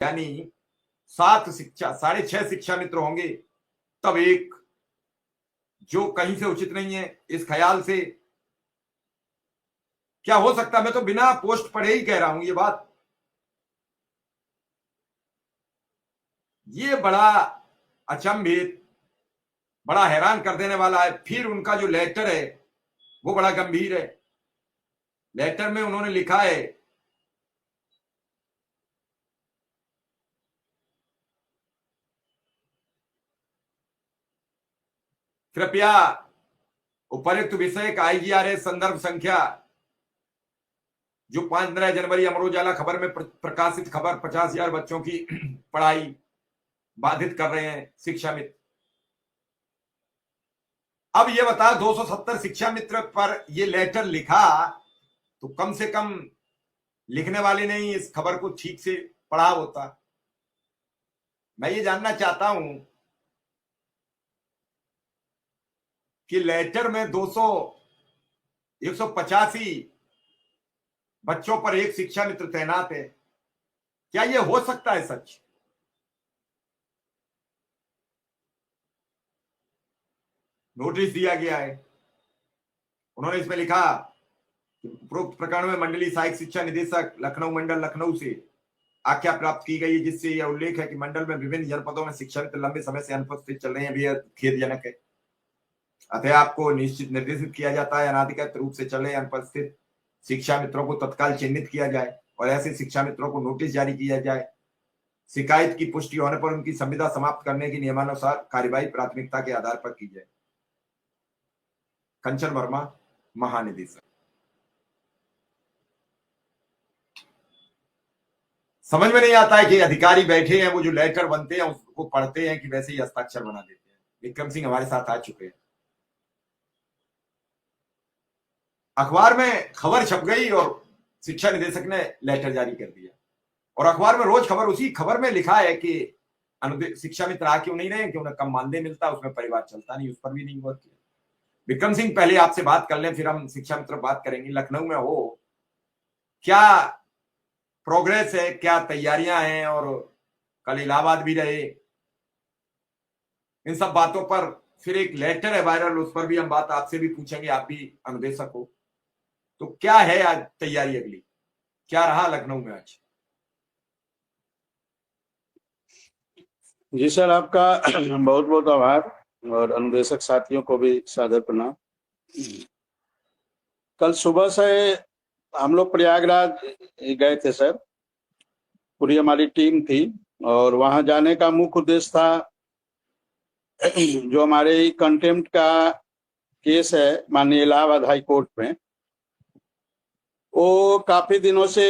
यानी 6.5 शिक्षा मित्र होंगे, तब एक जो कहीं से उचित नहीं है, इस ख्याल से क्या हो सकता है। मैं तो बिना पोस्ट पढ़े ही कह रहा हूं ये बात। ये बड़ा अचंभित, बड़ा हैरान कर देने वाला है। फिर उनका जो लेटर है वो बड़ा गंभीर है। लेटर में उन्होंने लिखा है, कृपया उपयुक्त विषय का IGRS संदर्भ संख्या जो 15 जनवरी अमर उजाला खबर में प्रकाशित खबर 50,000 बच्चों की पढ़ाई बाधित कर रहे हैं शिक्षा मित्र। अब ये बता, 270 शिक्षा मित्र पर ये लेटर लिखा, तो कम से कम लिखने वाले ने ही इस खबर को ठीक से पढ़ा होता। मैं ये जानना चाहता हूं कि लेटर में 185 बच्चों पर एक शिक्षा मित्र तैनात है। क्या ये हो सकता है सच? नोटिस दिया गया है। उन्होंने इसमें लिखा कि उपरोक्त प्रकरण में मंडलीय सहायक शिक्षा निदेशक लखनऊ मंडल लखनऊ से आज्ञा प्राप्त की गई है, जिससे यह उल्लेख है कि मंडल में विभिन्न जनपदों में शिक्षा मित्र लंबे समय से अनुपस्थित चल रहे हैं। बेहद खेदजनक है। अतः आपको निश्चित निर्देशित किया जाता है अनाधिकृत रूप से चल रहे अनुपस्थित शिक्षा मित्रों को तत्काल चिन्हित किया जाए और ऐसे शिक्षा मित्रों को नोटिस जारी किया जाए। शिकायत की पुष्टि होने पर उनकी संविदा समाप्त करने की नियमानुसार कार्यवाही प्राथमिकता के आधार पर की जाए। कंचन वर्मा, महानिदेशक। समझ में नहीं आता है कि अधिकारी बैठे हैं, वो जो लेटर बनते हैं उसको पढ़ते हैं कि वैसे ही हस्ताक्षर बना देते हैं। विक्रम सिंह हमारे साथ आ चुके हैं। अखबार में खबर छप गई और शिक्षा निदेशक ने लेटर जारी कर दिया, और अखबार में रोज खबर, उसी खबर में लिखा है कि शिक्षा मित्र आ क्यों नहीं रहे, कि उन्हें कम मानदेय मिलता, उसमें परिवार चलता नहीं, उस पर भी नहीं गौर किया। विक्रम सिंह, पहले आपसे बात कर लें, फिर हम शिक्षा मित्र बात करेंगे। लखनऊ में हो, क्या प्रोग्रेस है, क्या तैयारियां हैं, और कल इलाहाबाद भी रहे, इन सब बातों पर। फिर एक लेटर है वायरल, उस पर भी हम बात आपसे भी पूछेंगे, आप भी अनुदेशक हो, तो क्या है आज तैयारी अगली, क्या रहा लखनऊ में आज? जी सर, आपका बहुत बहुत आभार और अनुदेशक साथियों को भी सादर प्रणाम। कल सुबह से हम लोग प्रयागराज गए थे सर, पूरी हमारी टीम थी, और वहां जाने का मुख्य उद्देश्य था जो हमारे कंटेम्प्ट का केस है माननीय इलाहाबाद हाई कोर्ट में, वो काफी दिनों से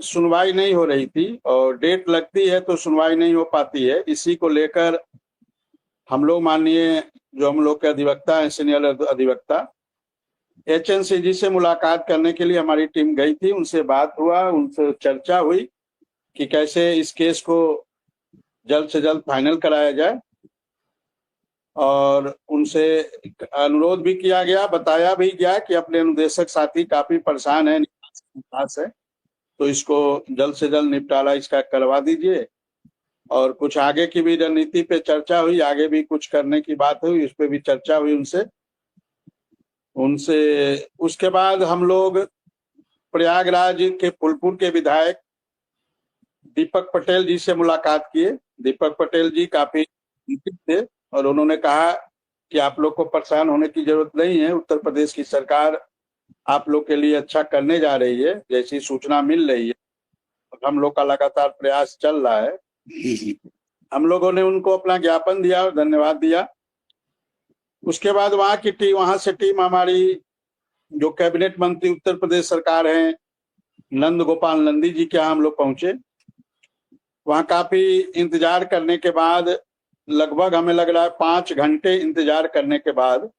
सुनवाई नहीं हो रही थी, और डेट लगती है तो सुनवाई नहीं हो पाती है। इसी को लेकर हम लोग माननीय जो हम लोग के अधिवक्ता हैं, सीनियर अधिवक्ता HNC जी से मुलाकात करने के लिए हमारी टीम गई थी। उनसे बात हुआ, उनसे चर्चा हुई कि कैसे इस केस को जल्द से जल्द फाइनल कराया जाए, और उनसे अनुरोध भी किया गया, बताया भी गया कि अपने अनुदेशक साथी काफी परेशान है, तो इसको जल्द से जल्द निपटारा इसका करवा दीजिए। और कुछ आगे की भी रणनीति पे चर्चा हुई, आगे भी कुछ करने की बात हुई, उस पर भी चर्चा हुई उनसे। उसके बाद हम लोग प्रयागराज के फूलपुर के विधायक दीपक पटेल जी से मुलाकात किए। दीपक पटेल जी काफी थे और उन्होंने कहा कि आप लोग को परेशान होने की जरूरत नहीं है, उत्तर प्रदेश की सरकार आप लोग के लिए अच्छा करने जा रही है, जैसी सूचना मिल रही है, हम लोग का लगातार प्रयास चल रहा है। हम लोगों ने उनको अपना ज्ञापन दिया और धन्यवाद दिया। उसके बाद वहां से टीम हमारी जो कैबिनेट मंत्री उत्तर प्रदेश सरकार है नंद गोपाल नंदी जी के यहाँ हम लोग पहुंचे। वहां काफी इंतजार करने के बाद, लगभग हमें लग रहा है 5 घंटे इंतजार करने के बाद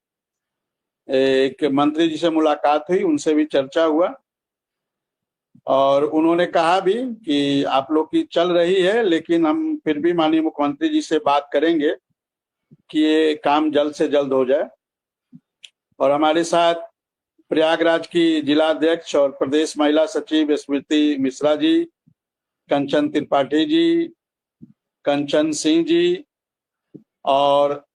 एक मंत्री जी से मुलाकात हुई, उनसे भी चर्चा हुआ, और उन्होंने कहा भी कि आप लोग की चल रही है, लेकिन हम फिर भी माननीय मुख्यमंत्री जी से बात करेंगे कि ये काम जल्द से जल्द हो जाए। और हमारे साथ प्रयागराज की जिला अध्यक्ष और प्रदेश महिला सचिव स्मृति मिश्रा जी, कंचन त्रिपाठी जी, कंचन सिंह जी और